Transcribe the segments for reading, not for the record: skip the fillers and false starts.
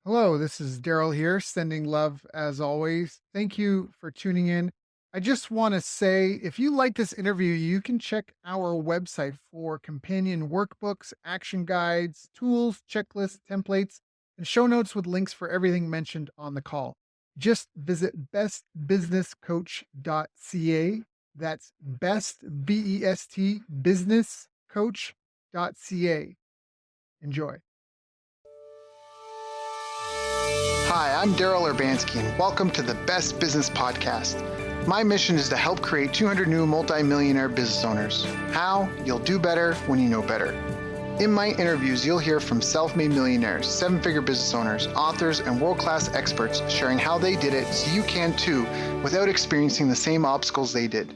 Hello, this is Daryl here, sending love as always. Thank you for tuning in. I just want to say if you like this interview, you can check our website for companion workbooks, action guides, tools, checklists, templates, and show notes with links for everything mentioned on the call. Just visit bestbusinesscoach.ca. That's best, B-E-S-T, businesscoach.ca. Enjoy. Hi, I'm Daryl Urbanski, and welcome to the Best Business Podcast. My mission is to help create 200 new multi-millionaire business owners. How? You'll do better when you know better. In my interviews, you'll hear from self-made millionaires, seven-figure business owners, authors, and world-class experts sharing how they did it so you can too, without experiencing the same obstacles they did.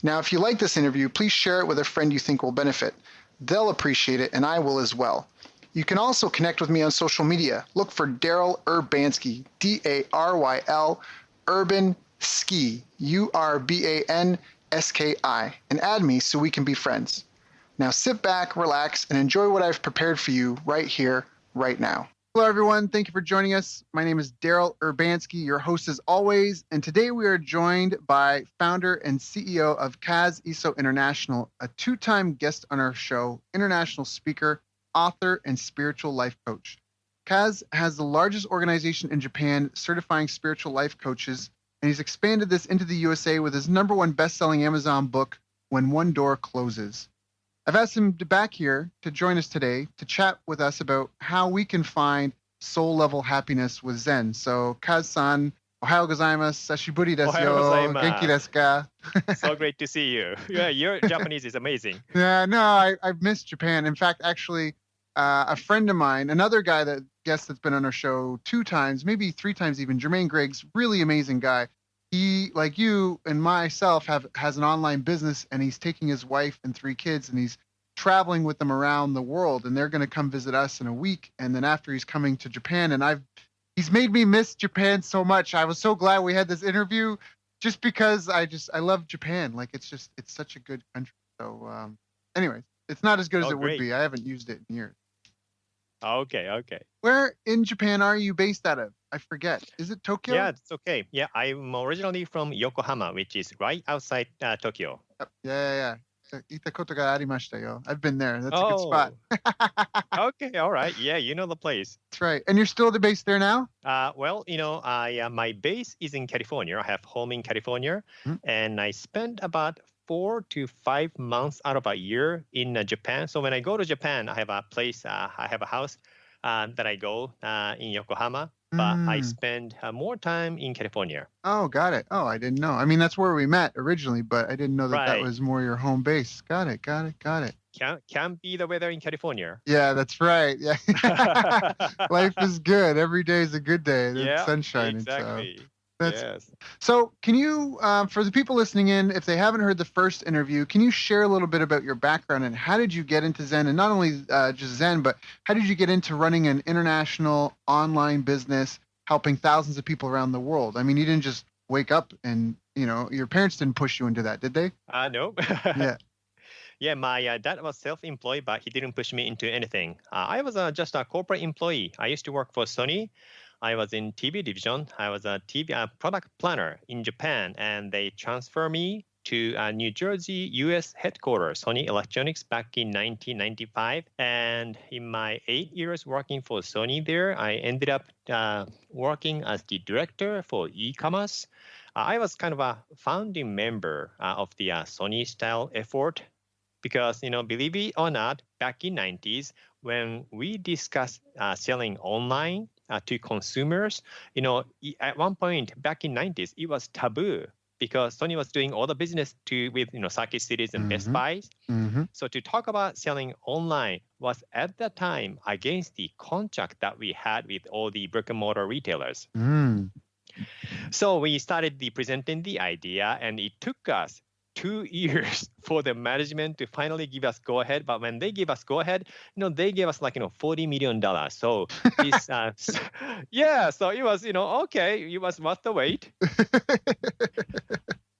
Now, if you like this interview, please share it with a friend you think will benefit. They'll appreciate it, and I will as well. You can also connect with me on social media. Look for Daryl Urbanski, D-A-R-Y-L, Urban Ski, U-R-B-A-N-S-K-I, and add me so we can be friends. Now sit back, relax, and enjoy what I've prepared for you right here, right now. Hello, everyone. Thank you for joining us. My name is Daryl Urbanski, your host as always, and today we are joined by founder and CEO of Kaz Iso International, a two-time guest on our show, international speaker, author, and spiritual life coach. Kaz has the largest organization in Japan certifying spiritual life coaches, and he's expanded this into the USA with his number one best-selling Amazon book, When One Door Closes. I've asked him back here to join us today to chat with us about how we can find soul-level happiness with Zen. So, Kaz-san, ohayou gozaimasu, sashiburi desu Ohayou yo, gozaimasu. genki desu ka? So great to see you. Yeah, your Japanese is amazing. Yeah, no, I've missed Japan. In fact, actually, a friend of mine, another guest that's been on our show 2 times, maybe 3 times even, Jermaine Griggs, really amazing guy. He, like you and myself, has an online business, and he's taking his wife and 3 kids, and he's traveling with them around the world, and they're going to come visit us in a week. And then after, he's coming to Japan, and he's made me miss Japan so much. I was so glad we had this interview, just because I love Japan. Like it's such a good country. So, anyways, it's not as good as it would be. I haven't used it in years. Okay. Where in Japan are you based out of? I forget. Is it Tokyo? Yeah, it's okay. Yeah, I'm originally from Yokohama, which is right outside Tokyo. Yeah. Itakoto ga arimashita yo. I've been there. That's a good spot. Okay, all right. Yeah, you know the place. That's right. And you're still based there now? Well, my base is in California. I have home in California, and I spent about 4 to 5 months out of a year in Japan. So when I go to Japan, I have a place, I have a house that I go in Yokohama, but I spend more time in California. Oh, got it. Oh, I didn't know. I mean, that's where we met originally, but I didn't know that was more your home base. Got it. Can be the weather in California. Yeah, that's right. Yeah. Life is good. Every day is a good day. There's sunshine. Exactly. Yes. So can you, for the people listening in, if they haven't heard the first interview, can you share a little bit about your background and how did you get into Zen? And not only just Zen, but how did you get into running an international online business, helping thousands of people around the world? I mean, you didn't just wake up and, your parents didn't push you into that, did they? No. Yeah. Yeah, my dad was self-employed, but he didn't push me into anything. I was just a corporate employee. I used to work for Sony. I was in TV division. I was a TV product planner in Japan, and they transferred me to New Jersey, U.S. headquarters, Sony Electronics, back in 1995. And in my 8 years working for Sony there, I ended up working as the director for e-commerce. I was kind of a founding member of the Sony style effort because, believe it or not, back in 90s, when we discussed selling online, to consumers, at one point back in 90s, it was taboo because Sony was doing all the business with Circuit Cities and Best Buys. So to talk about selling online was at that time against the contract that we had with all the brick and mortar retailers. So we started presenting the idea, and it took us 2 years for the management to finally give us go ahead. But when they gave us go ahead, they gave us $40 million. So this, so it was, okay, it was worth the wait.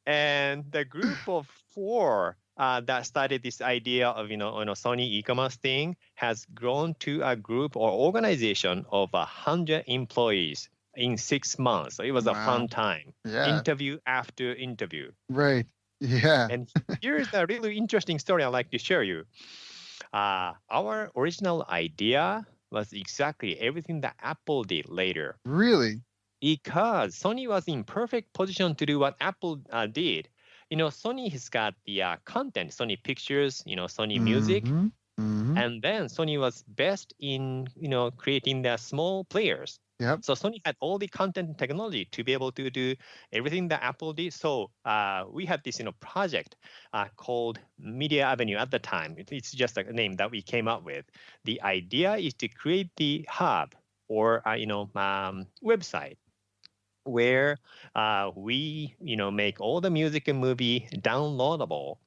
And the group of 4 that started this idea of Sony e-commerce thing has grown to a group or organization of 100 employees in 6 months. So it was a Wow. fun time. Yeah. Interview after interview. Right. Yeah. And here's a really interesting story I'd like to share you. Our original idea was exactly everything that Apple did later. Really? Because Sony was in perfect position to do what Apple did. Sony has got the content, Sony Pictures, Sony Music, and then Sony was best in, creating the small players. Yep. So Sony had all the content and technology to be able to do everything that Apple did. So we had this, project called Media Avenue at the time. It's just a name that we came up with. The idea is to create the hub or, website where we, make all the music and movie downloadable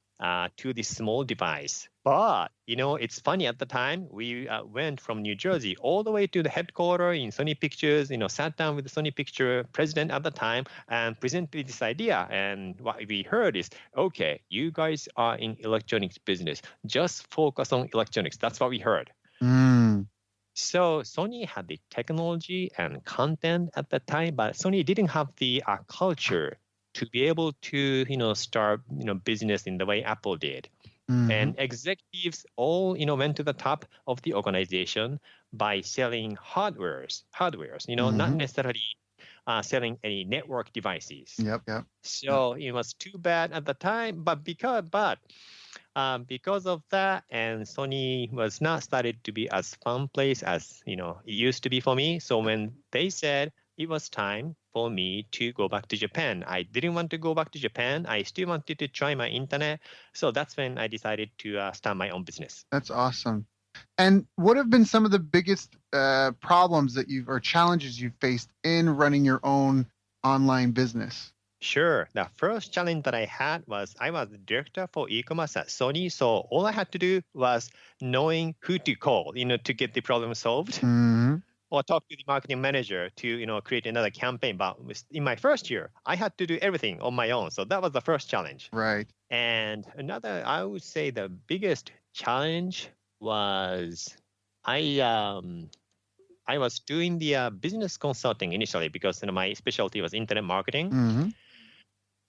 to this small device. But, it's funny at the time, we went from New Jersey all the way to the headquarters in Sony Pictures, sat down with the Sony Picture president at the time and presented this idea. And what we heard is, okay, you guys are in electronics business. Just focus on electronics. That's what we heard. So Sony had the technology and content at the time, but Sony didn't have the culture to be able to, start, business in the way Apple did. And executives all, went to the top of the organization by selling hardwares, not necessarily selling any network devices. Yep. So it was too bad at the time, but because of that, and Sony was not started to be as fun place as it used to be for me. So when they said it was time for me to go back to Japan, I didn't want to go back to Japan. I still wanted to try my internet. So that's when I decided to start my own business. That's awesome. And what have been some of the biggest problems that or challenges you've faced in running your own online business? Sure. The first challenge that I had was I was the director for e-commerce at Sony. So all I had to do was knowing who to call, to get the problem solved. Or talk to the marketing manager to, create another campaign. But in my first year, I had to do everything on my own. So that was the first challenge. Right. And another, I would say the biggest challenge was I was doing the business consulting initially because my specialty was internet marketing.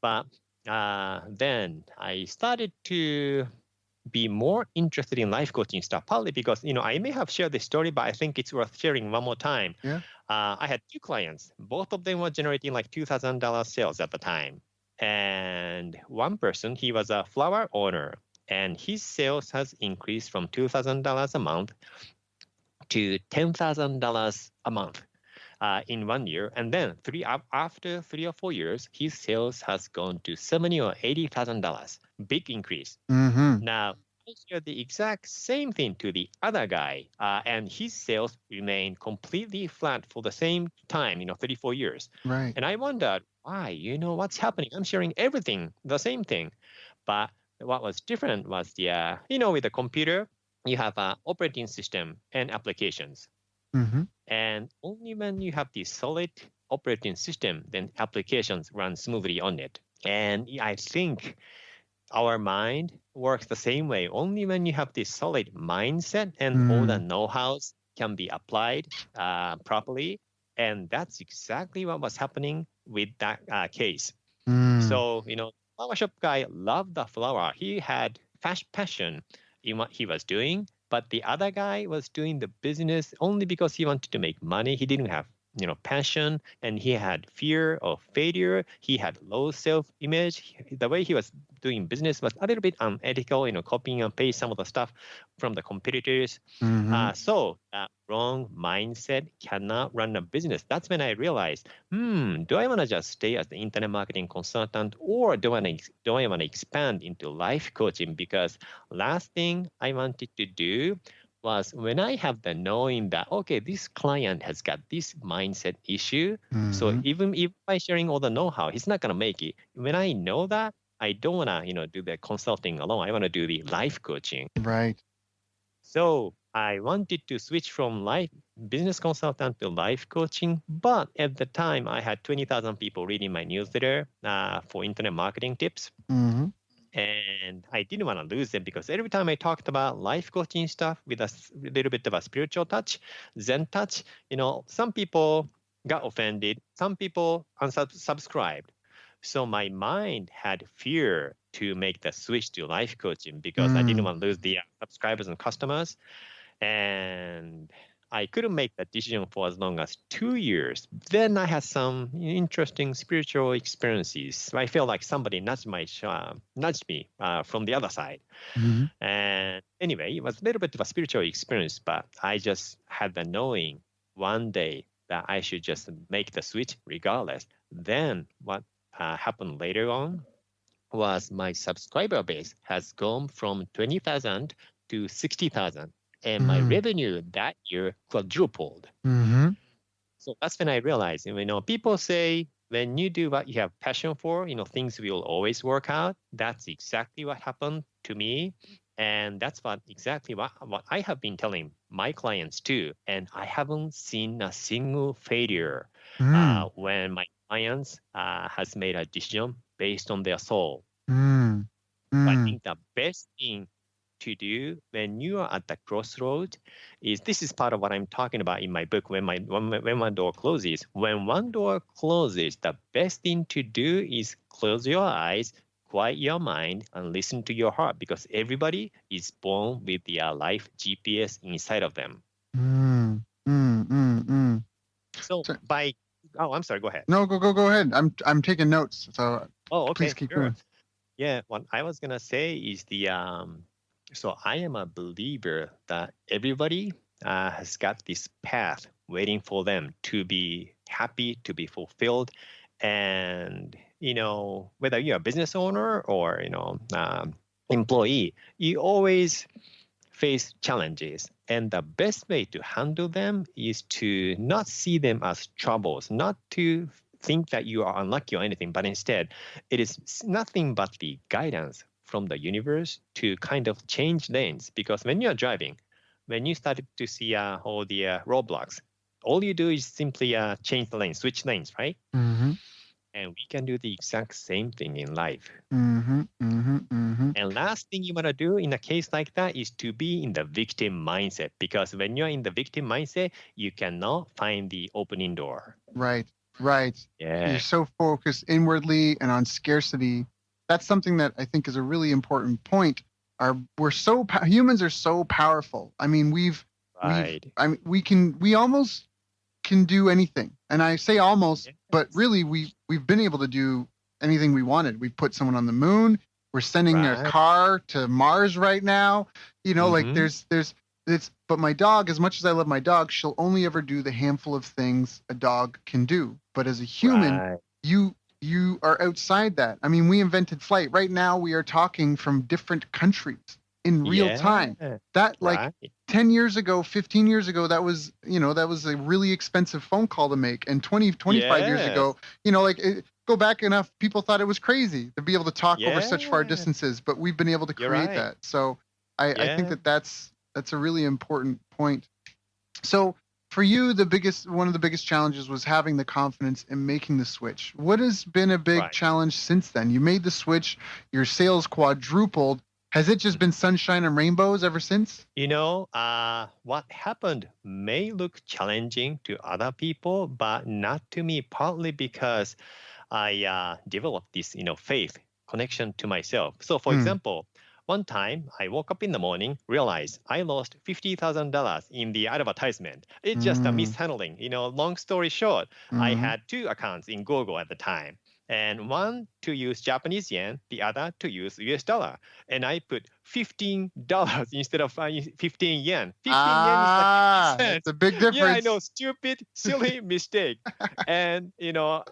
But then I started to be more interested in life coaching stuff, partly because, I may have shared this story, but I think it's worth sharing one more time. Yeah. I had 2 clients. Both of them were generating like $2,000 sales at the time. And one person, he was a flower owner, and his sales has increased from $2,000 a month to $10,000 a month. In 1 year, and then after 3 or 4 years, his sales has gone to $70,000 or $80,000. Big increase. Now, I shared the exact same thing to the other guy, and his sales remained completely flat for the same time, 34 years. Right. And I wondered why, what's happening? I'm sharing everything, the same thing. But what was different was with the computer, you have an operating system and applications. And only when you have the solid operating system, then applications run smoothly on it. And I think our mind works the same way. Only when you have this solid mindset and all the know-hows can be applied properly. And that's exactly what was happening with that case. So, flower shop guy loved the flower. He had passion in what he was doing. But the other guy was doing the business only because he wanted to make money. He didn't have, passion, and he had fear of failure. He had low self-image. The way he was doing business was a little bit unethical, copying and paste some of the stuff from the competitors. So that wrong mindset cannot run a business. That's when I realized, do I want to just stay as the internet marketing consultant, or do I want to expand into life coaching? Because last thing I wanted to do was when I have the knowing that, okay, this client has got this mindset issue. So even if by sharing all the know-how, he's not going to make it. When I know that, I don't want to, do the consulting alone. I want to do the life coaching. Right. So I wanted to switch from business consultant to life coaching. But at the time, I had 20,000 people reading my newsletter for internet marketing tips. And I didn't want to lose them because every time I talked about life coaching stuff with a little bit of a spiritual touch, Zen touch, some people got offended, some people unsubscribed. So my mind had fear to make the switch to life coaching because I didn't Mm. want to lose the subscribers and customers. And I couldn't make that decision for as long as 2 years. Then I had some interesting spiritual experiences. I felt like somebody nudged me from the other side. Mm-hmm. And anyway, it was a little bit of a spiritual experience, but I just had the knowing one day that I should just make the switch regardless. Then what happened later on was my subscriber base has gone from 20,000 to 60,000 and my Mm. revenue that year quadrupled. Mm-hmm. So that's when I realized, people say when you do what you have passion for, things will always work out. That's exactly what happened to me. And that's exactly what I have been telling my clients too. And I haven't seen a single failure Mm. when my clients has made a decision based on their soul. Mm. I Mm. think the best thing to do when you are at the crossroad is this is part of what I'm talking about in my book when one door closes. When one door closes, the best thing to do is close your eyes, quiet your mind, and listen to your heart because everybody is born with their life GPS inside of them. Mm. Mm. Mm. Mm. So So, I'm sorry, go ahead. no, go ahead. I'm taking notes, so Oh, please okay, keep sure. going. Yeah, what I was gonna say is so I am a believer that everybody has got this path waiting for them to be happy, to be fulfilled, and whether you're a business owner or employee, you always face challenges, and the best way to handle them is to not see them as troubles, not to think that you are unlucky or anything, but instead, it is nothing but the guidance from the universe to kind of change lanes. Because when you're driving, when you started to see all the roadblocks, all you do is simply change the lane, switch lanes, right? Mm-hmm. And we can do the exact same thing in life. Mm-hmm. Mm-hmm. Mm-hmm. And last thing you want to do in a case like that is to be in the victim mindset, because when you're in the victim mindset, you cannot find the opening door. Right. Right. Yeah. You're so focused inwardly and on scarcity. That's something that I think is a really important point. Humans are so powerful. I mean, Right. we almost can do anything. And I say almost, Yes. but really we've been able to do anything we wanted. We put someone on the moon. We're sending a Right. car to Mars right now. Like Mhm. but my dog, as much as I love my dog, she'll only ever do the handful of things a dog can do. But as a human, Right. you are outside that. I mean, we invented flight. Right now we are talking from different countries in real time. Yeah. That Right. 10 years ago, 15 years ago, that was a really expensive phone call to make. And 20, 25 years Yes. ago, go back enough, people thought it was crazy to be able to talk over such far Yeah. distances, but we've been able to You're create right. that. So I think Yeah. that's a really important point. So for you, one of the biggest challenges was having the confidence in making the switch. What has been a big Right. challenge since then? You made the switch, your sales quadrupled. Has it just been sunshine and rainbows ever since? What happened may look challenging to other people, but not to me, partly because I developed this, faith connection to myself. So, for Mm. example, one time I woke up in the morning, realized I lost $50,000 in the advertisement. It's just a Mm. mishandling. Long story short, I Mhm. had two accounts in Google at the time. And one to use Japanese yen, the other to use US dollar. And I put $15 instead of 15 yen. 15 yen is like 50 That's cents. a big Yeah, I difference. know, stupid, silly mistake. And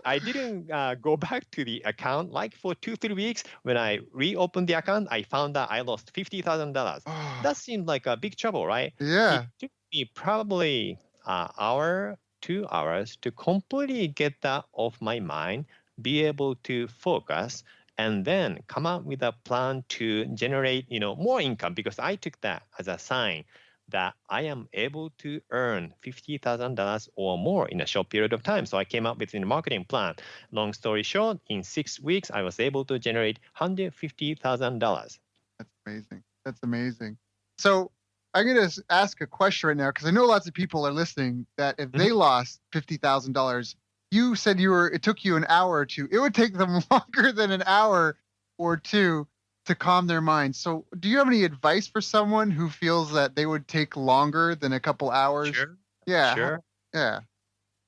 I didn't go back to the account like for 2-3 weeks. When I reopened the account, I found that I lost $50,000. Oh, That seemed like a big trouble, right? It yeah. took me probably an hour, 2 hours to completely get that off my mind, be able to focus, and then come up with a plan to generate more income, because I took that as a sign that I am able to earn $50,000 or more in a short period of time. So I came up with a marketing plan. Long story short, in 6 weeks, I was able to generate $150,000. That's amazing. That's amazing. So I'm going to ask a question right now because I know lots of people are listening that if they lost $50,000, you said it took you an hour or two. It would take them longer than an hour or two to calm their mind. So do you have any advice for someone who feels that they would take longer than a couple hours? Sure. Yeah. Sure. Yeah.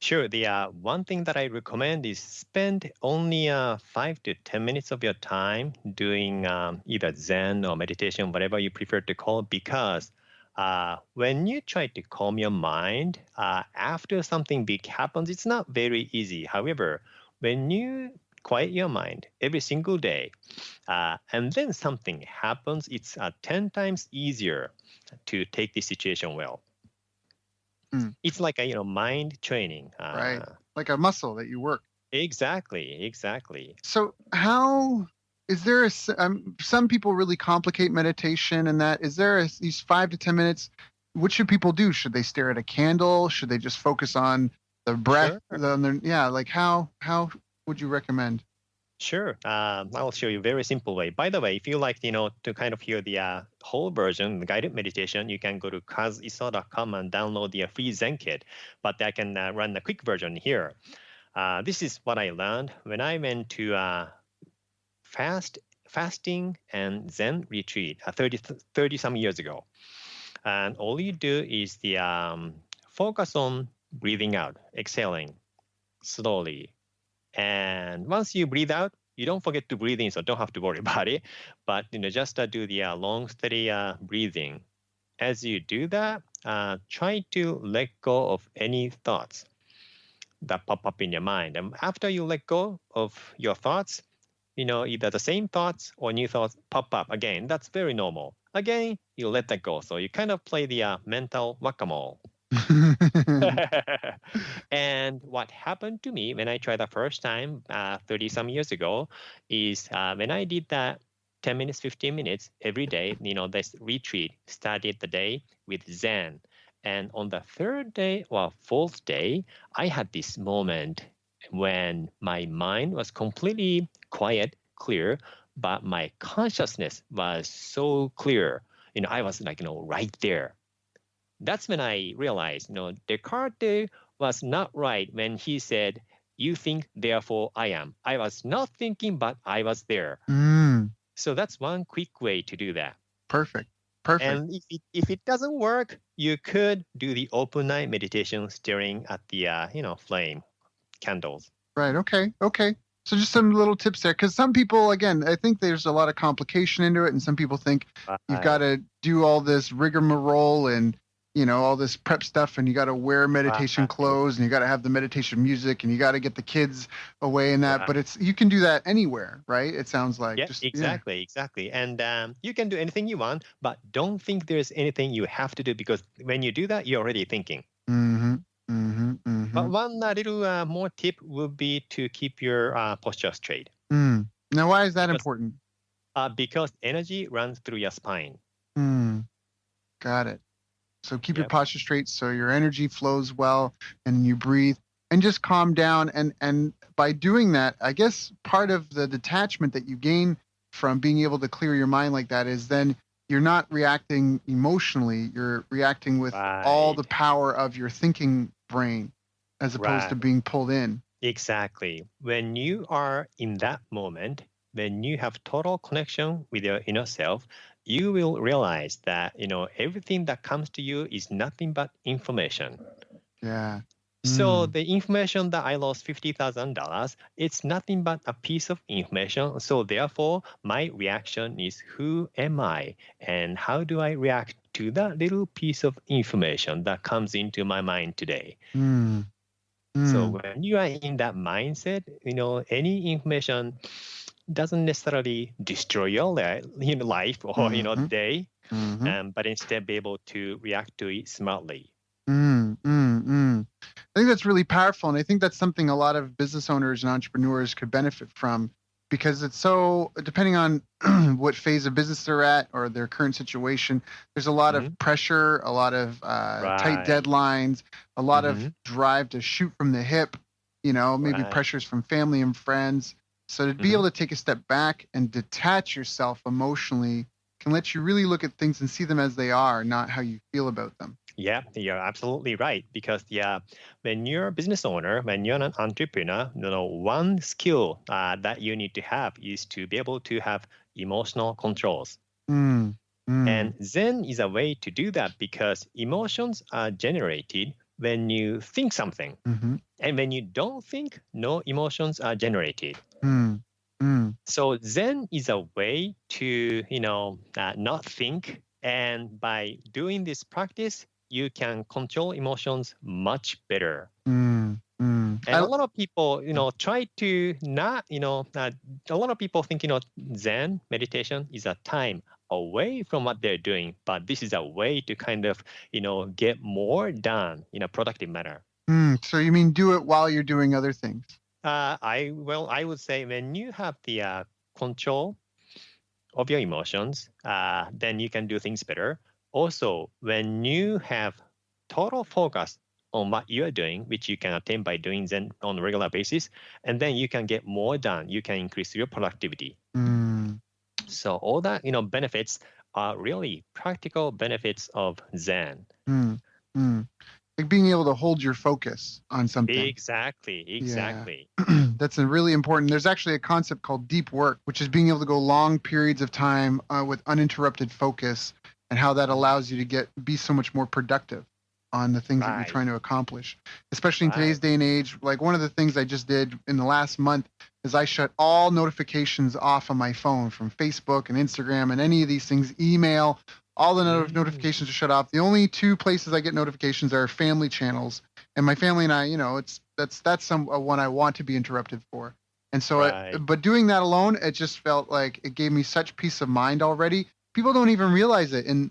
Sure. The one thing that I recommend is spend only 5 to 10 minutes of your time doing either Zen or meditation, whatever you prefer to call it, because when you try to calm your mind after something big happens, it's not very easy. However, when you quiet your mind every single day and then something happens, it's 10 times easier to take the situation well. It's like a mind training. Right. Like a muscle that you work. Exactly. So how is there some people really complicate meditation and that is there these 5 to 10 minutes? What should people do? Should they stare at a candle? Should they just focus on the breath? Sure. Like how would you recommend? Sure. I'll show you a very simple way. By the way, if you like, to kind of hear the whole version, the guided meditation, you can go to kaziso.com and download the free Zen kit. But I can run a quick version here. This is what I learned when I went to fasting and Zen retreat 30 some years ago. And all you do is the focus on breathing out, exhaling slowly. And once you breathe out, you don't forget to breathe in, so don't have to worry about it. But just do the long, steady breathing. As you do that, try to let go of any thoughts that pop up in your mind. And after you let go of your thoughts, either the same thoughts or new thoughts pop up again. That's very normal. Again, you let that go. So you kind of play the mental whack-a-mole. And what happened to me when I tried the first time 30 some years ago is when I did that 10 minutes, 15 minutes every day, this retreat started the day with Zen. And on the third day or fourth day, I had this moment when my mind was completely quiet, clear, but my consciousness was so clear. I was like, right there. That's when I realized, Descartes was not right when he said, "You think, therefore I am." I was not thinking, but I was there. So that's one quick way to do that. Perfect. And if it doesn't work, you could do the open night meditation staring at the flame candles. Right. Okay. So just some little tips there, because some people, again, I think there's a lot of complication into it, and some people think you've got to do all this rigmarole and all this prep stuff, and you got to wear meditation clothes, and you got to have the meditation music, and you got to get the kids away and that. But you can do that anywhere, right? It sounds like. Yeah, exactly. And you can do anything you want, but don't think there's anything you have to do, because when you do that, you're already thinking. But one little more tip would be to keep your posture straight. Now, why is that important? Because energy runs through your spine. Got it. So keep your posture straight so your energy flows well and you breathe and just calm down. And by doing that, I guess part of the detachment that you gain from being able to clear your mind like that is then you're not reacting emotionally. You're reacting with all the power of your thinking brain as opposed to being pulled in. Exactly. When you are in that moment, when you have total connection with your inner self, you will realize that, everything that comes to you is nothing but information. Yeah. So the information that I lost $50,000, it's nothing but a piece of information. So therefore, my reaction is, who am I? And how do I react to that little piece of information that comes into my mind today? So when you are in that mindset, any information doesn't necessarily destroy your life or day, but instead be able to react to it smartly. I think that's really powerful, and I think that's something a lot of business owners and entrepreneurs could benefit from. because it's so depending on what phase of business they're at or their current situation. There's a lot of Hmm. pressure, a lot of tight Right. deadlines, a lot of Hmm. drive to shoot from the hip. Maybe Right. pressures from family and friends. So to be Hmm. able to take a step back and detach yourself emotionally can let you really look at things and see them as they are, not how you feel about them. Yeah, you're absolutely right. Because when you're a business owner, when you're an entrepreneur, one skill that you need to have is to be able to have emotional controls. Mm, And mm, Zen is a way to do that because emotions are generated when you think something. mm-hmm, And when you don't think, no emotions are generated. mm, mm, So Zen is a way to, not think. And by doing this practice, you can control emotions much better. mm, mm. And a lot of people, try to not, a lot of people think, Zen meditation is a time away from what they're doing, but this is a way to kind of, get more done in a productive manner. So you mean do it while you're doing other things? I would say when you have the control of your emotions, then you can do things better. Also, when you have total focus on what you are doing, which you can attain by doing Zen on a regular basis, and then you can get more done. You can increase your productivity. Mm, So all that benefits are really practical benefits of Zen. mm, mm. Like being able to hold your focus on something. Exactly, Yeah. exactly. That's a really important. There's actually a concept called deep work, which is being able to go long periods of time with uninterrupted focus, and how that Mhm. allows you to be so much more productive on the things that you're Right, trying to accomplish. Especially in right. today's day and age, like one of the things I just did in the last month is I shut all notifications off on my phone from Facebook and Instagram and any of these things, email, all the Mm. notifications are shut off. The only two places I get notifications are family channels, and my family and I, that's some one I want to be interrupted for. And so, Right. but doing that alone, it just felt like it gave me such peace of mind already. People don't even realize it, and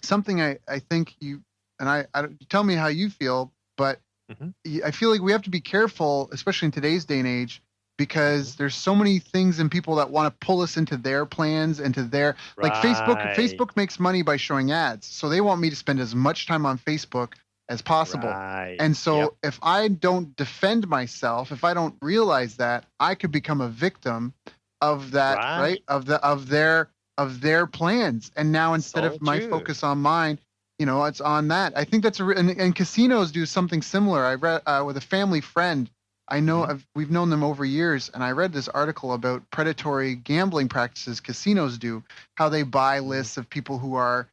something I think you and I tell me how you feel, but Hmm. I feel like we have to be careful, especially in today's day and age, Hmm. because there's so many things and people that want to pull us into their plans and to their like Facebook. Right, Facebook makes money by showing ads, so they want me to spend as much time on Facebook as possible. right. And Yep. so if I don't defend myself, if I don't realize that, I could become a victim of that, right? Right. Of their plans. And now instead So of my true. focus on mine, it's on that. I think that's and casinos do something similar. I read with a family friend. I know Hmm. we've known them over years, and I read this article about predatory gambling practices casinos do, how they buy Hmm. lists of people who are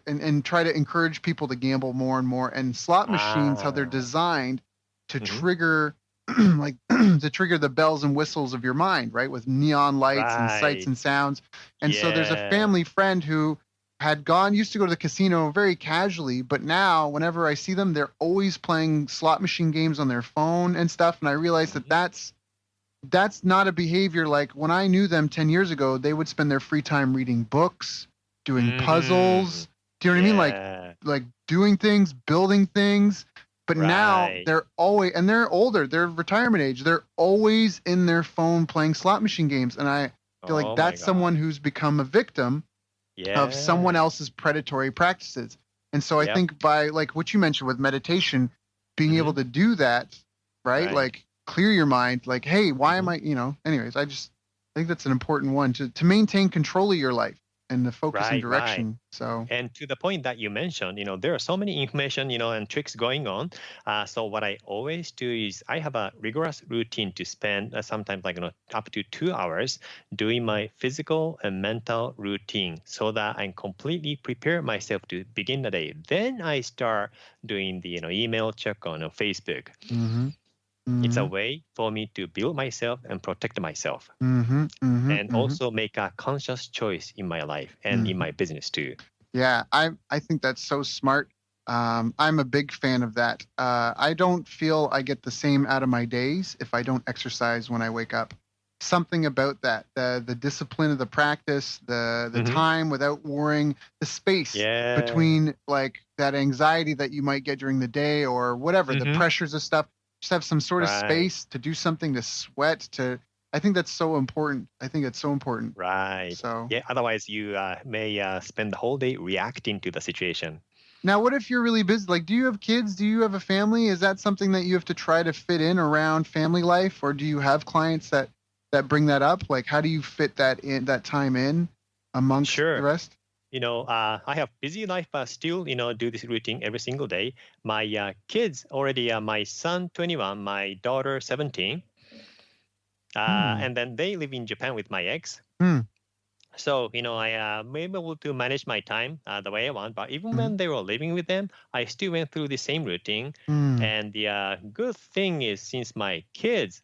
and try to encourage people to gamble more and more. And slot machines, how they're Ah. designed to Hmm. trigger like to trigger the bells and whistles of your mind, right? With neon lights and sights Right. and sounds. And so there's a Yeah. family friend who used to go to the casino very casually, but now whenever I see them, they're always playing slot machine games on their phone and stuff. And I realize that Hmm. that's not a behavior like when I knew them 10 years ago, they would spend their free time reading books, doing Hmm. puzzles. Do you know what I mean? Yeah. Like doing things, building things. But now Right. they're older, they're retirement age. They're always in their phone playing slot machine games. And I feel like Oh my that's God. someone who's become a victim of someone Yeah. else's predatory practices. And so I Yep. think by like what you mentioned with meditation, being able Hmm. to do that, right? Right. Like clear your mind, like, hey, why am Hmm. anyways, I think that's an important one to maintain control of your life and the focus and Right. Right. direction. So And to the point that you mentioned, there are so many information, and tricks going on. So what I always do is I have a rigorous routine to spend sometimes like up to 2 hours doing my physical and mental routine so that I completely prepare myself to begin the day. Then I start doing the email check on Facebook. mm-hmm, It's a mm-hmm, way for me to build myself and protect myself, mm-hmm, mm-hmm, and mm-hmm, also make a conscious choice in my life and in mm-hmm. my business too. Yeah, I think that's so smart. I'm a big fan of that. I don't feel I get the same out of my days if I don't exercise when I wake up. Something about that, the discipline of the practice, the Hmm. time without worrying, the space Yeah. between like that anxiety that you might get during the day or whatever, the Hmm. pressures of stuff. Just have some sort of Right. space to do something, to sweat, to I think that's so important. I think it's so important. Right. So Yeah. Otherwise, you may spend the whole day reacting to the situation. now, what if you're really busy? Like, do you have kids? Do you have a family? Is that something that you have to try to fit in around family life, or do you have clients that bring that up? Like, how do you fit that time in amongst the Sure. rest? I have busy life, but still, do this routine every single day. My kids already, my son 21, my daughter 17, Hmm. and then they live in Japan with my ex. Hmm. So, I am able to manage my time the way I want. But even Hmm. when they were living with them, I still went through the same routine. Hmm. And the good thing is, since my kids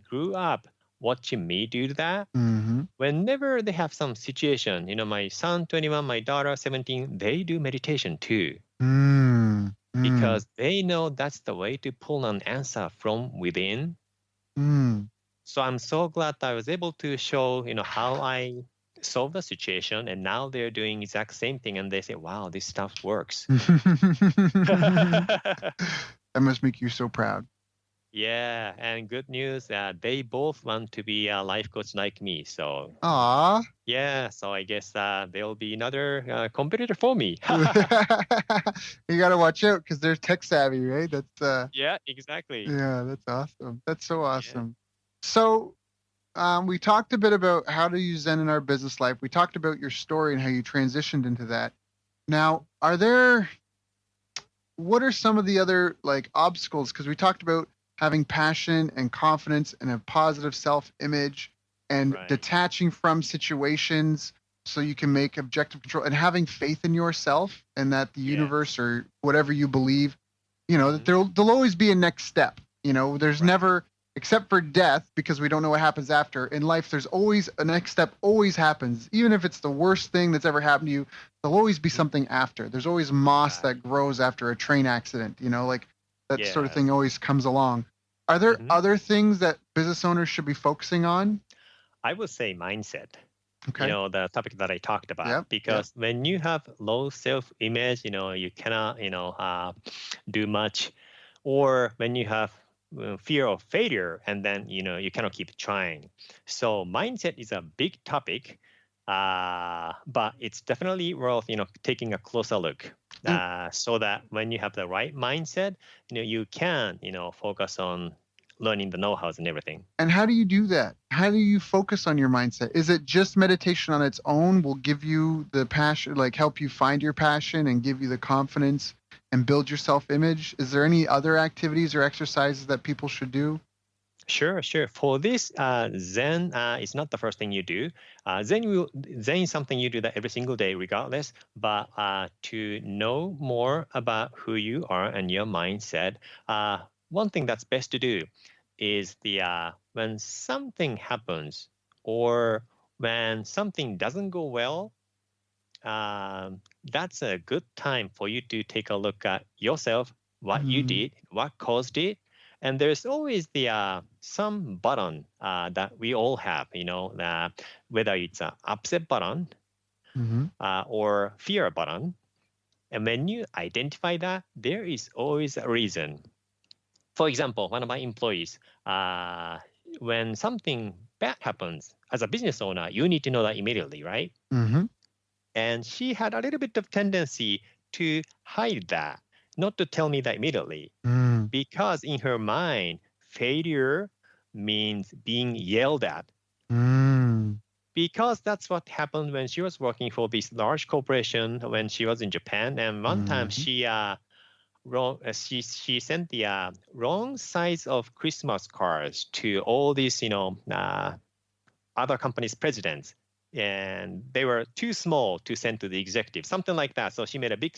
grew up watching me do that, Hmm. whenever they have some situation, my son 21, my daughter 17, they do meditation too, Hmm. Hmm. because they know that's the way to pull an answer from within. Hmm. So I'm so glad that I was able to show, how I solve the situation, and now they're doing exact same thing, and they say, "Wow, this stuff works." That must make you so proud. Yeah, and good news, they both want to be a life coach like me. So Aw. yeah, so I guess they'll be another competitor for me. You got to watch out because they're tech savvy, right? Yeah, exactly. Yeah, that's awesome. That's so Yeah. awesome. So, we talked a bit about how to use Zen in our business life. We talked about your story and how you transitioned into that. Now, what are some of the other like obstacles? Because we talked about having passion and confidence and a positive self-image and Right. detaching from situations so you can make objective control and having faith in yourself and that the Yes. universe or whatever you believe, that Hmm. there'll always be a next step. There's Right. never, except for death, because we don't know what happens after. In life, there's always a next step, always happens. Even if it's the worst thing that's ever happened to you, there'll always be Hmm. something after. There's always moss Right. that grows after a train accident, like that sort of thing Yes. always comes along. Are there Hmm. other things that business owners should be focusing on? I would say mindset. Okay. The topic that I talked about, Yep. Yep. because when you have low self-image, you cannot, do much, or when you have fear of failure, and then you cannot keep trying. So mindset is a big topic, but it's definitely worth taking a closer look, And so that when you have the right mindset, you can focus on learning the know-hows and everything. And how do you do that? How do you focus on your mindset? Is it just meditation on its own will give you the passion, like help you find your passion and give you the confidence and build your self image? Is there any other activities or exercises that people should do? Sure, sure. For this, Zen is not the first thing you do. Zen is something you do that every single day, regardless. But to know more about who you are and your mindset, one thing that's best to do is the when something happens, or when something doesn't go well, that's a good time for you to take a look at yourself, what you Mm-hmm. did, what caused it. And there's always the some button that we all have, whether it's an upset button Mm-hmm. or fear button. And when you identify that, there is always a reason. For example, one of my employees, when something bad happens as a business owner, you need to know that immediately, right? Mm-hmm. And she had a little bit of tendency to hide that, not to tell me that immediately, Mm-hmm. because in her mind, failure means being yelled at. Because that's what happened when she was working for this large corporation when she was in Japan. And one time Mm-hmm. she sent the wrong size of Christmas cards to all these other companies' presidents, and they were too small to send to the executive, something like that. So she made a big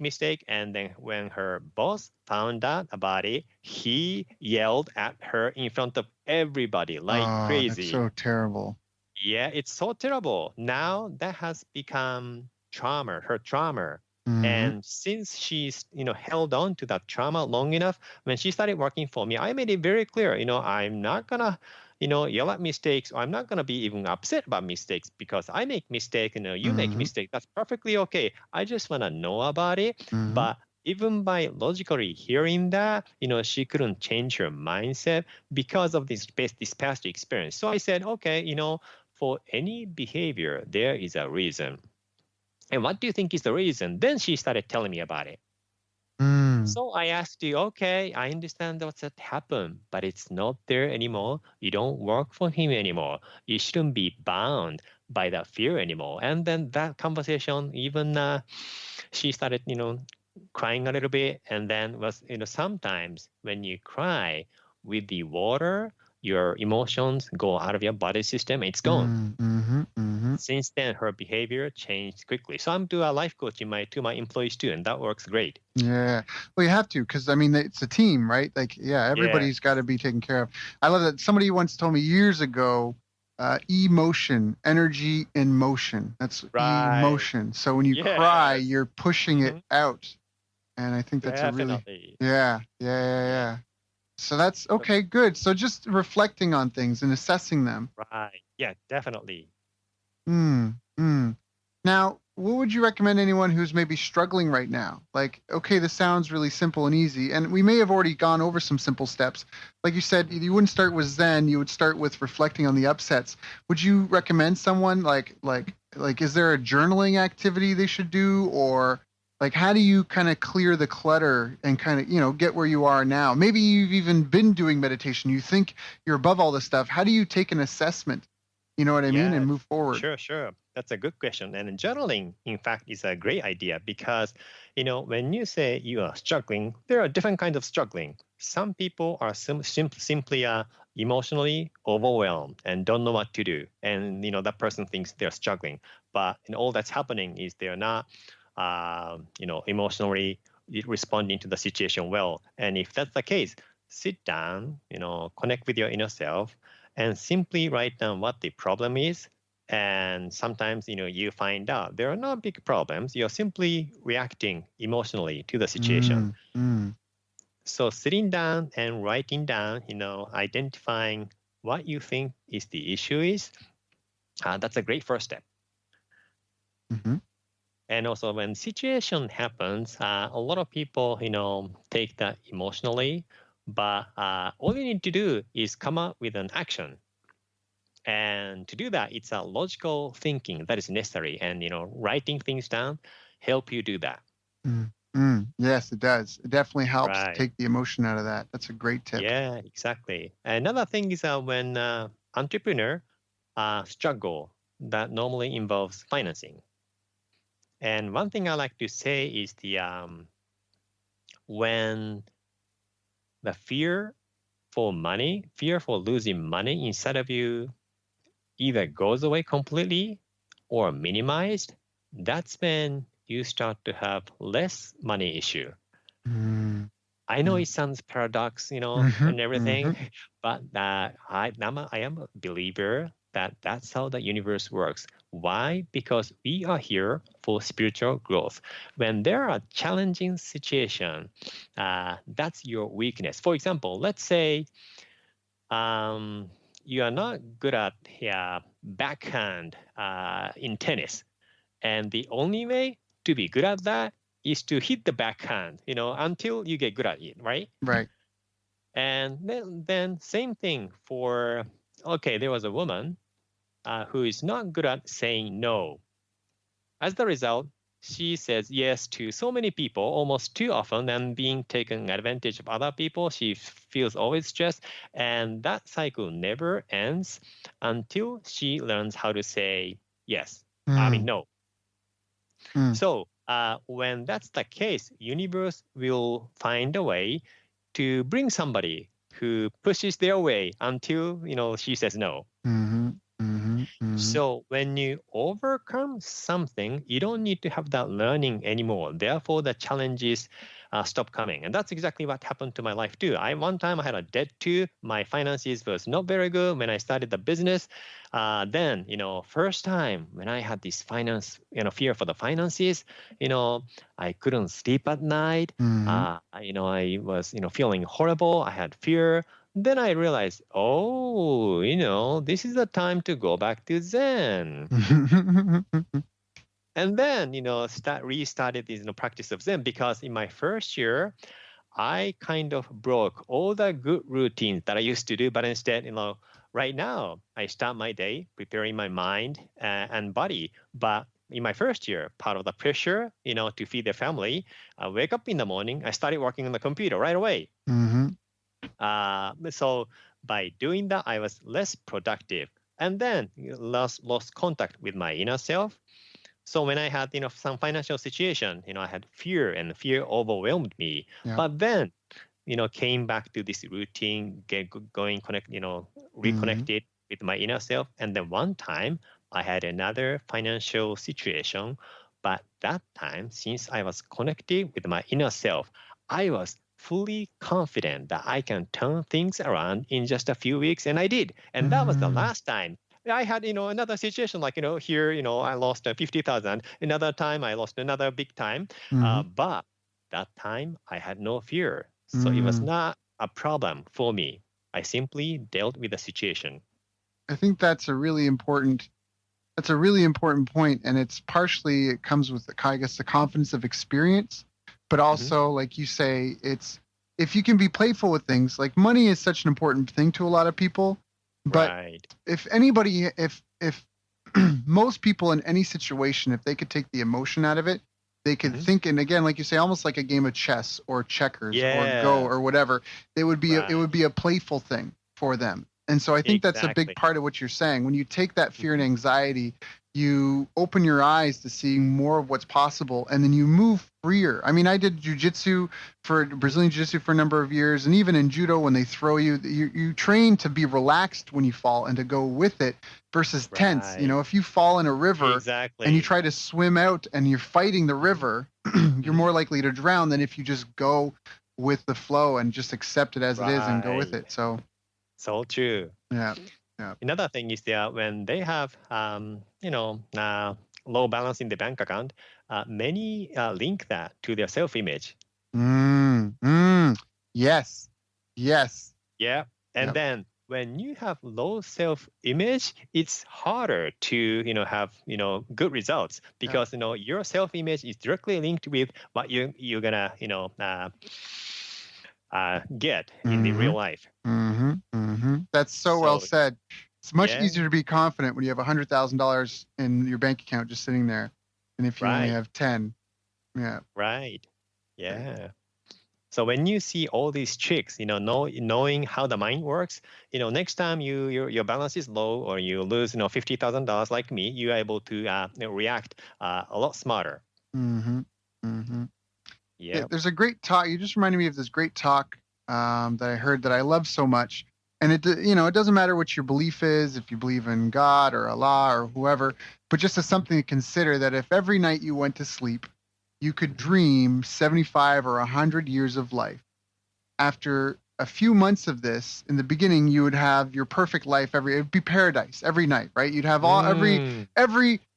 mistake. And then when her boss found out about it, he yelled at her in front of everybody like Oh, that's crazy. so terrible. Yeah, it's so terrible. Now that has become her trauma. Mm-hmm. And since she's, held on to that trauma long enough, when she started working for me, I made it very clear, I'm not gonna, yell at mistakes, or I'm not gonna be even upset about mistakes, because I make mistakes, you make Mm-hmm. mistakes. That's perfectly okay. I just wanna know about it. Mm-hmm. But even by logically hearing that, she couldn't change her mindset because of this past experience. So I said, okay, for any behavior, there is a reason. And what do you think is the reason? Then she started telling me about it. So I asked you, okay, I understand what's that happened, but it's not there anymore. You don't work for him anymore. You shouldn't be bound by that fear anymore. And then that conversation, even she started, crying a little bit. And then was, sometimes when you cry with the water, your emotions go out of your body system. It's gone. Since then, her behavior changed quickly. So I'm doing a life coach to my employees too, and that works great. Yeah. Well, you have to, because I mean, it's a team, right? Like, yeah, everybody's got to be taken care of. I love that. Somebody once told me years ago, emotion, energy in motion. That's emotion. So when you cry, you're pushing it out. And I think that's Definitely. Yeah. So that's okay, good. So just reflecting on things and assessing them. Right. Yeah, definitely. Now, what would you recommend anyone who's maybe struggling right now? Like, okay, this sounds really simple and easy, and we may have already gone over some simple steps. Like you said, you wouldn't start with Zen, you would start with reflecting on the upsets. Would you recommend someone like is there a journaling activity they should do, or like how do you kind of clear the clutter and kind of, get where you are now? Maybe you've even been doing meditation. You think you're above all this stuff. How do you take an assessment? You know what I mean? And move forward. Sure. That's a good question. And journaling, in fact, is a great idea because, when you say you are struggling, there are different kinds of struggling. Some people are simply emotionally overwhelmed and don't know what to do. And, that person thinks they're struggling. But all that's happening is they're not, emotionally responding to the situation well. And if that's the case, sit down, connect with your inner self, and simply write down what the problem is. And sometimes, you find out there are no big problems. You're simply reacting emotionally to the situation. So sitting down and writing down, identifying what you think is the issue is, that's a great first step. And also when situation happens, a lot of people, take that emotionally. But all you need to do is come up with an action. And to do that, it's a logical thinking that is necessary. And, writing things down help you do that. Yes, it does. It definitely helps take the emotion out of that. That's a great tip. Yeah, exactly. Another thing is when entrepreneur struggle, that normally involves financing. And one thing I like to say is when the fear for losing money inside of you either goes away completely or minimized, that's when you start to have less money issue. I know it sounds paradox, and everything, but I am a believer that that's how the universe works. Why? Because we are here for spiritual growth. When there are challenging situations, that's your weakness. For example, let's say you are not good at backhand in tennis. And the only way to be good at that is to hit the backhand, until you get good at it, right? Right. And then same thing for, there was a woman who is not good at saying no. As the result, she says yes to so many people almost too often and being taken advantage of other people. She feels always stressed, and that cycle never ends until she learns how to say yes. No. So when that's the case, universe will find a way to bring somebody who pushes their way until she says no. So when you overcome something, you don't need to have that learning anymore. Therefore, the challenges stop coming. And that's exactly what happened to my life too. One time I had a debt too. My finances was not very good when I started the business. Then, first time when I had this fear for the finances, I couldn't sleep at night. I was, feeling horrible. I had fear. Then I realized, this is the time to go back to Zen. And then, restarted this, practice of Zen, because in my first year, I kind of broke all the good routines that I used to do, but instead, right now I start my day preparing my mind and body. But in my first year, part of the pressure, to feed the family, I wake up in the morning, I started working on the computer right away. Mm-hmm. So by doing that, I was less productive, and then lost contact with my inner self. So when I had, some financial situation, I had fear, and fear overwhelmed me. Yeah. But then, came back to this routine, reconnected with my inner self. And then one time I had another financial situation. But that time, since I was connected with my inner self, I was fully confident that I can turn things around in just a few weeks. And I did. And that was the last time. I had, another situation like, here, I lost 50,000. Another time I lost another big time. But that time I had no fear. So it was not a problem for me. I simply dealt with the situation. I think that's a really important point. And it comes with, I guess, the confidence of experience, but also, like you say, if you can be playful with things, like money is such an important thing to a lot of people. But if most people in any situation, if they could take the emotion out of it, they could think, and again, like you say, almost like a game of chess or checkers or Go or whatever, it would be a playful thing for them. And so I think that's a big part of what you're saying. When you take that fear and anxiety, you open your eyes to seeing more of what's possible, and then you move freer. I mean, I did Brazilian jiu-jitsu for a number of years, and even in judo, when they throw you train to be relaxed when you fall and to go with it versus tense. If you fall in a river and you try to swim out and you're fighting the river, you're more likely to drown than if you just go with the flow and just accept it as it is and go with it. So true. Yeah. Another thing is that when they have, low balance in the bank account, many link that to their self-image. Yes. Yeah. And then when you have low self-image, it's harder to, have, good results, because, your self-image is directly linked with what you're gonna, get in the real life. That's so well said. It's much easier to be confident when you have $100,000 in your bank account just sitting there, than if you only have 10. Yeah. Right. Yeah. So when you see all these tricks, knowing how the mind works, next time your balance is low or you lose, $50,000 like me, you're able to react a lot smarter. Yeah. There's a great talk. You just reminded me of this great talk that I heard that I love so much. And it doesn't matter what your belief is, if you believe in God or Allah or whoever, but just as something to consider, that if every night you went to sleep, you could dream 75 or 100 years of life. After a few months of this, in the beginning, you would have your perfect life. It would be paradise every night, right? You'd have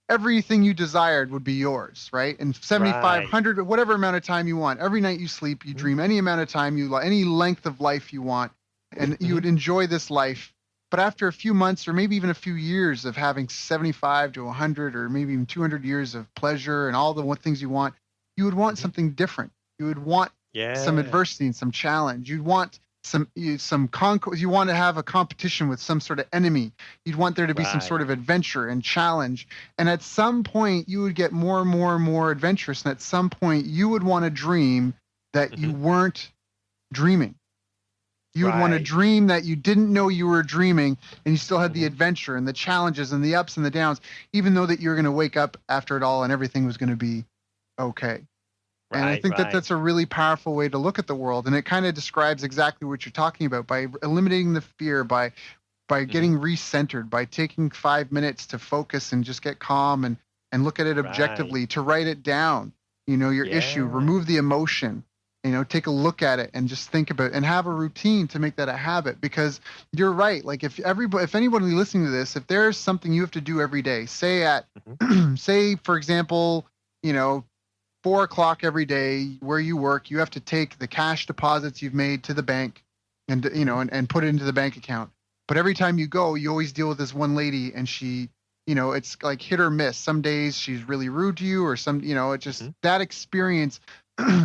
everything you desired would be yours, right? And 75, 100, whatever amount of time you want. Every night you sleep, you dream any amount of time any length of life you want. And you would enjoy this life. But after a few months or maybe even a few years of having 75 to 100 or maybe even 200 years of pleasure and all the things you want, you would want something different. You would want some adversity and some challenge. You'd want some conquest. You want to have a competition with some sort of enemy. You'd want there to be some sort of adventure and challenge. And at some point, you would get more and more and more adventurous. And at some point, you would want to dream that you weren't dreaming. You would want to dream that you didn't know you were dreaming, and you still had the adventure and the challenges and the ups and the downs, even though that you're going to wake up after it all and everything was going to be okay. And I think that that's a really powerful way to look at the world. And it kind of describes exactly what you're talking about, by eliminating the fear, by getting recentered, by taking 5 minutes to focus and just get calm and look at it objectively, to write it down, your issue, remove the emotion. Take a look at it and just think about it and have a routine to make that a habit, because you're right. Like if anybody listening to this, if there's something you have to do every day, say for example, 4:00 every day where you work, you have to take the cash deposits you've made to the bank and put it into the bank account. But every time you go, you always deal with this one lady, and she it's like hit or miss. Some days she's really rude to you, or it just Mhm. that experience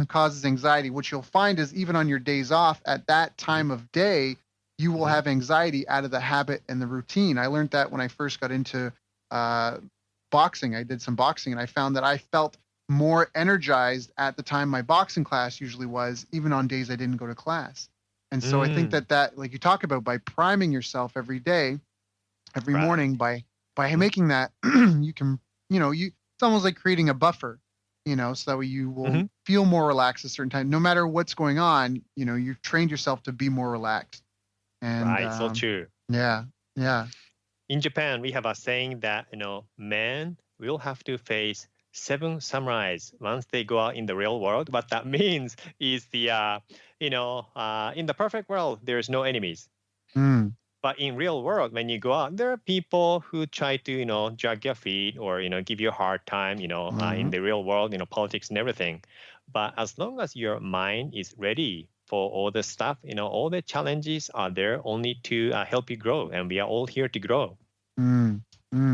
causes anxiety. What you'll find is even on your days off at that Mhm. time of day, you will Mhm. have anxiety out of the habit and the routine. I learned that when I first got into uh, boxing. I did some boxing and I found that I felt more energized at the time my boxing class usually was, even on days I didn't go to class. And so I think Mm. that like you talk about, by priming yourself every day, every Right. morning, by Mhm. making that you can, it's almost like creating a buffer, so that way you will Mhm. feel more relaxed at a certain time. No matter what's going on, you've trained yourself to be more relaxed. And Right. So true. yeah, yeah. In Japan, we have a saying that men will have to face 7 samurais once they go out in the real world. What that means is in the perfect world, there's no enemies. Mm, But in real world, when you go out, there are people who try to drag your feet or give you a hard time. In hmm the real world, politics and everything. But as long as your mind is ready for all the stuff, all the challenges are there only to help you grow, and we are all here to grow. mm,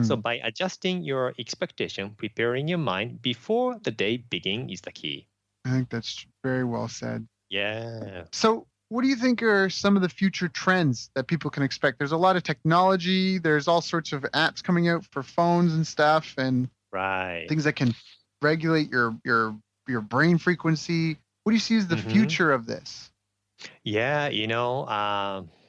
So mm. by adjusting your expectation, preparing your mind before the day begins is the key. I think that's very well said. Yeah. So, what do you think are some of the future trends that people can expect? There's a lot of technology. There's all sorts of apps coming out for phones and stuff, and Right. things that can regulate your brain frequency. What do you see as the Hmm. future of this? Yeah,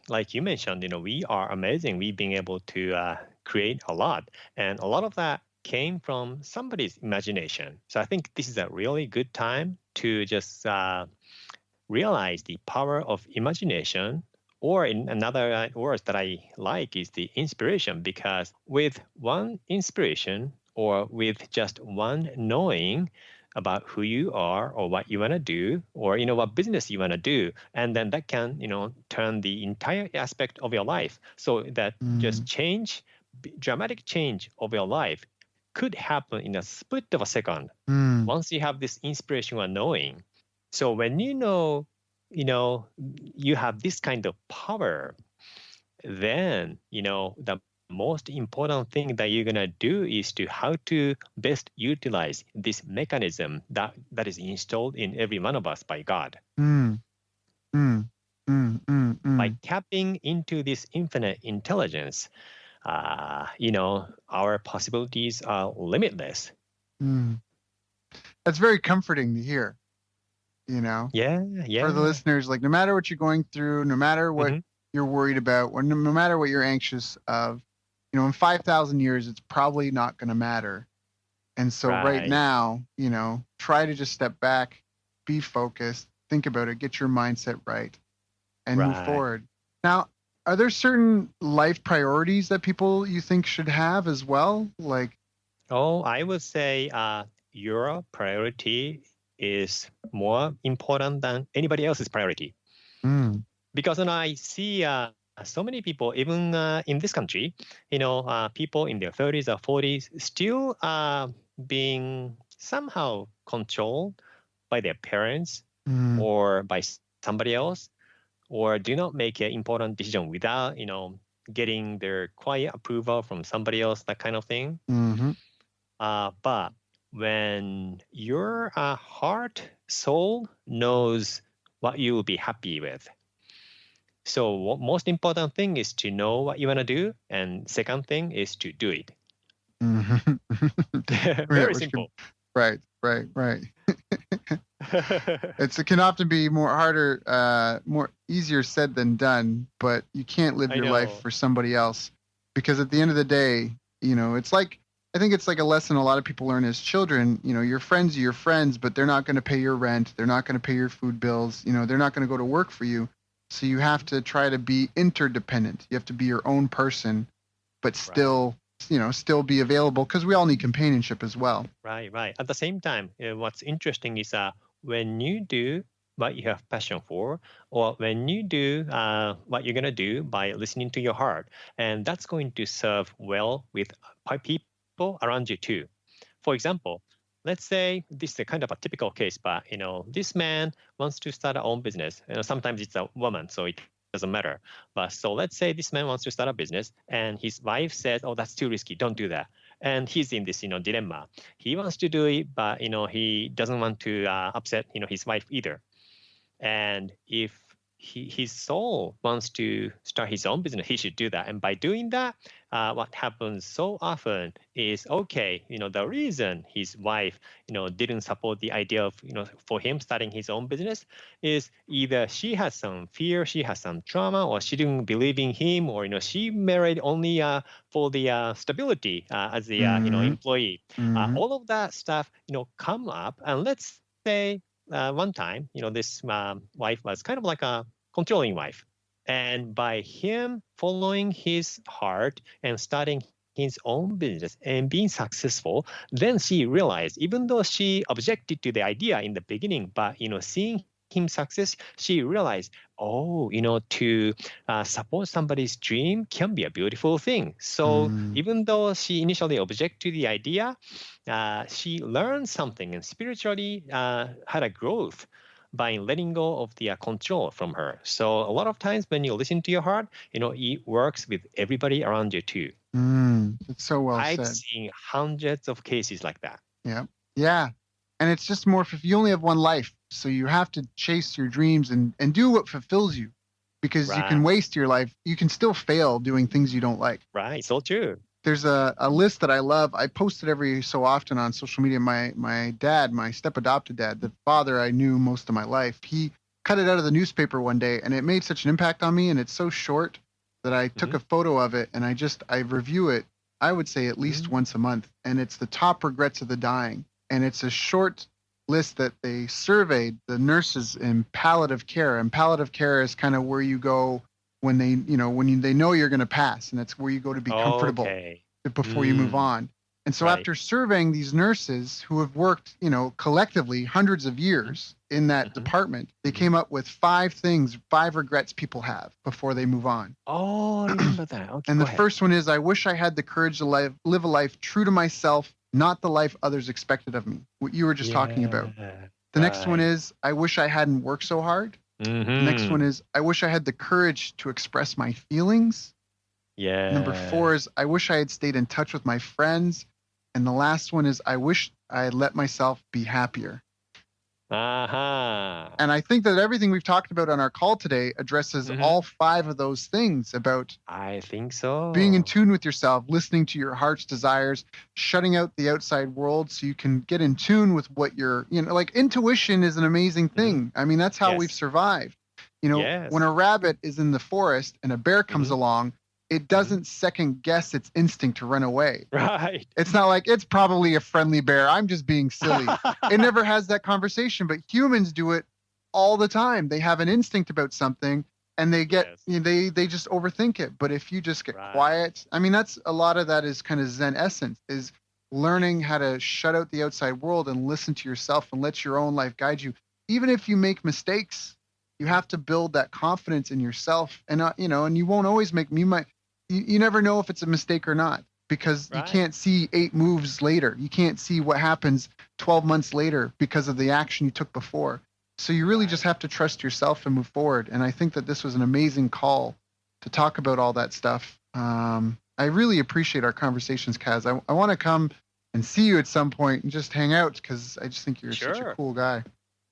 like you mentioned, we are amazing. We've been able to create a lot, and a lot of that came from somebody's imagination. So I think this is a really good time to just realize the power of imagination. Or in another word that I like is the inspiration, because with one inspiration or with just one knowing about who you are or what you want to do or what business you want to do, and then that can turn the entire aspect of your life, so that just Mm, dramatic change of your life could happen in a split of a second mm, once you have this inspiration or knowing. So when you have this kind of power, then the most important thing that you're gonna do is to how to best utilize this mechanism that is installed in every one of us by God. mm, mm, By mm. tapping into this infinite intelligence, our possibilities are limitless. Mm. That's very comforting to hear, you know, Yeah, for the yeah. listeners. Like, no matter what you're going through, no matter what Hmm. you're worried about, or no matter what you're anxious of, in 5,000 years, it's probably not going to matter. And so right Right, now, try to just step back, be focused, think about it, get your mindset right, and move right. forward. Now, are there certain life priorities that people you think should have as well? Like, Oh, I would say your priority is more important than anybody else's priority. mm, Because I see so many people, even in this country, people in their 30s or 40s still being somehow controlled by their parents mm, or by somebody else, or do not make an important decision without, getting their quiet approval from somebody else, that kind of thing. mm-hmm, But when your heart, soul knows what you will be happy with. So most important thing is to know what you want to do, and second thing is to do it. mm-hmm. Yeah, Very which can, simple. right, right, right. It can often be more harder, more easier said than done, but you can't live I your life know. for somebody else, because at the end of the day, it's like, I think it's like a lesson a lot of people learn as children. Your friends are your friends, but they're not going to pay your rent. They're not going to pay your food bills. They're not going to go to work for you. So you have to try to be interdependent. You have to be your own person, but Right, still be available, because we all need companionship as well. right, right. At the same time, what's interesting is when you do what you have passion for, or when you do what you're gonna do by listening to your heart, and that's going to serve well with people around you too. For example, let's say this is a kind of a typical case, but this man wants to start a own business. Sometimes it's a woman, so it doesn't matter. But so let's say this man wants to start a business and his wife says, oh, that's too risky. Don't do that. And he's in this, dilemma. He wants to do it, but, he doesn't want to upset, his wife either. And if his soul wants to start his own business, he should do that. And by doing that, what happens so often is, okay, the reason his wife, didn't support the idea of, for him starting his own business is either she has some fear, she has some trauma, or she didn't believe in him, or, she married only for the stability as the, employee. All of that stuff, come up. And let's say one time, this wife was kind of like a controlling wife. And by him following his heart and starting his own business and being successful, then she realized, even though she objected to the idea in the beginning, but, seeing him success, she realized, to support somebody's dream can be a beautiful thing. So even though she initially objected to the idea, she learned something and spiritually had a growth by letting go of the control from her. So a lot of times when you listen to your heart, it works with everybody around you too. It's so well said. I've seen hundreds of cases like that. Yeah. And it's just more if you only have one life, so you have to chase your dreams and do what fulfills you, because you can waste your life. You can still fail doing things you don't like. Right. So true. There's a list that I love. I post it every so often on social media. My dad, my step-adopted dad, the father I knew most of my life, he cut it out of the newspaper one day, and it made such an impact on me, and it's so short that I took a photo of it, and I review it, I would say at least once a month, and it's the top regrets of the dying. And it's a short list that they surveyed the nurses in palliative care. And palliative care is kind of where you go when they know you're going to pass, and it's where you go to be comfortable before you move on. And so after surveying these nurses who have worked, collectively hundreds of years in that department, they came up with 5 regrets people have before they move on. Oh, I remember that. Okay, and the first one is, I wish I had the courage to live a life true to myself, not the life others expected of me, what you were just talking about. The next one is, I wish I hadn't worked so hard. The next one is, I wish I had the courage to express my feelings. Number 4 is, I wish I had stayed in touch with my friends. And the last one is, I wish I had let myself be happier. And I think that everything we've talked about on our call today addresses all 5 of those things about, I think so, being in tune with yourself, listening to your heart's desires, shutting out the outside world so you can get in tune with what you're, like intuition is an amazing thing. I mean, that's how we've survived. When a rabbit is in the forest and a bear comes along, it doesn't second guess its instinct to run away. Right. It's not like, it's probably a friendly bear, I'm just being silly. It never has that conversation, but humans do it all the time. They have an instinct about something and they get, they just overthink it. But if you just get quiet, I mean, that's a lot of that is kind of Zen essence, is learning how to shut out the outside world and listen to yourself and let your own life guide you. Even if you make mistakes, you have to build that confidence in yourself, and and you won't always make. You never know if it's a mistake or not, because you can't see 8 moves later. You can't see what happens 12 months later because of the action you took before. So you really just have to trust yourself and move forward. And I think that this was an amazing call to talk about all that stuff. I really appreciate our conversations, Kaz. I want to come and see you at some point and just hang out, because I just think you're such a cool guy.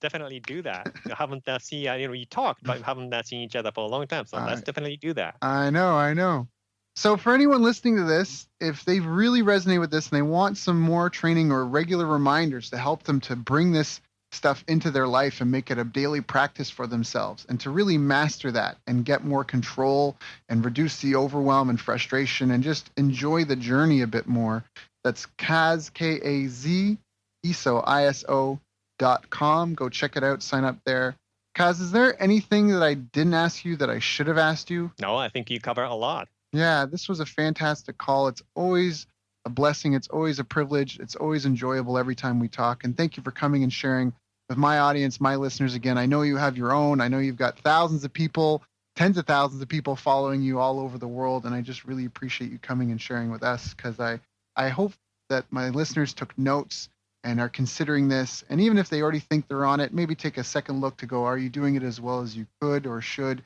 Definitely do that. I haven't seen, we talked, but we haven't seen each other for a long time. So let's definitely do that. I know. So for anyone listening to this, if they really resonate with this and they want some more training or regular reminders to help them to bring this stuff into their life and make it a daily practice for themselves, and to really master that and get more control and reduce the overwhelm and frustration and just enjoy the journey a bit more, that's Kaz, K-A-Z, Iso, ISO.com. Go check it out. Sign up there. Kaz, is there anything that I didn't ask you that I should have asked you? No, I think you cover a lot. Yeah, this was a fantastic call. It's always a blessing. It's always a privilege. It's always enjoyable every time we talk. And thank you for coming and sharing with my audience, my listeners. Again, I know you have your own. I know you've got thousands of people, tens of thousands of people following you all over the world. And I just really appreciate you coming and sharing with us, because I hope that my listeners took notes and are considering this. And even if they already think they're on it, maybe take a second look to go, are you doing it as well as you could or should?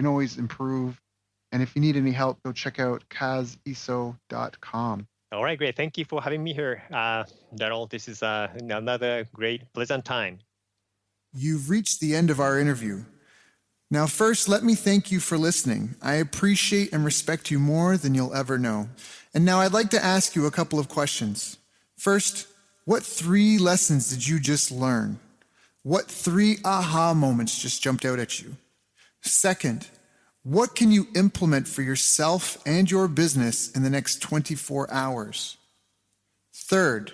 can always improve. And if you need any help, go check out kaziso.com. All right, great. Thank you for having me here, Daryl. This is another great, pleasant time. You've reached the end of our interview. Now, first, let me thank you for listening. I appreciate and respect you more than you'll ever know. And now I'd like to ask you a couple of questions. First, what 3 lessons did you just learn? What 3 aha moments just jumped out at you? Second, what can you implement for yourself and your business in the next 24 hours? Third,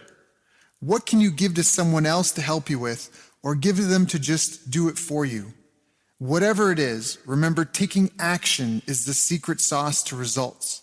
what can you give to someone else to help you with, or give to them to just do it for you? Whatever it is, remember, taking action is the secret sauce to results.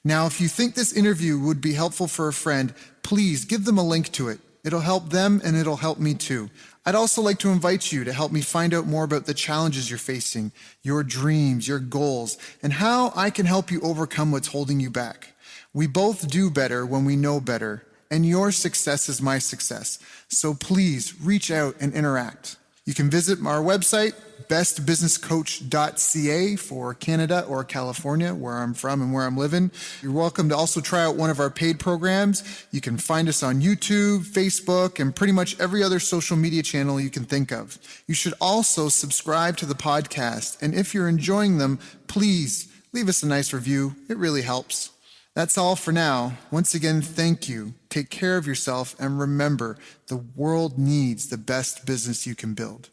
Now, if you think this interview would be helpful for a friend, please give them a link to it. It'll help them and it'll help me too. I'd also like to invite you to help me find out more about the challenges you're facing, your dreams, your goals, and how I can help you overcome what's holding you back. We both do better when we know better, and your success is my success. So please reach out and interact. You can visit our website, bestbusinesscoach.ca for Canada or California, where I'm from and where I'm living. You're welcome to also try out one of our paid programs. You can find us on YouTube, Facebook, and pretty much every other social media channel you can think of. You should also subscribe to the podcast. And if you're enjoying them, please leave us a nice review. It really helps. That's all for now. Once again, thank you. Take care of yourself, and remember, the world needs the best business you can build.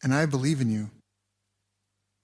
And I believe in you.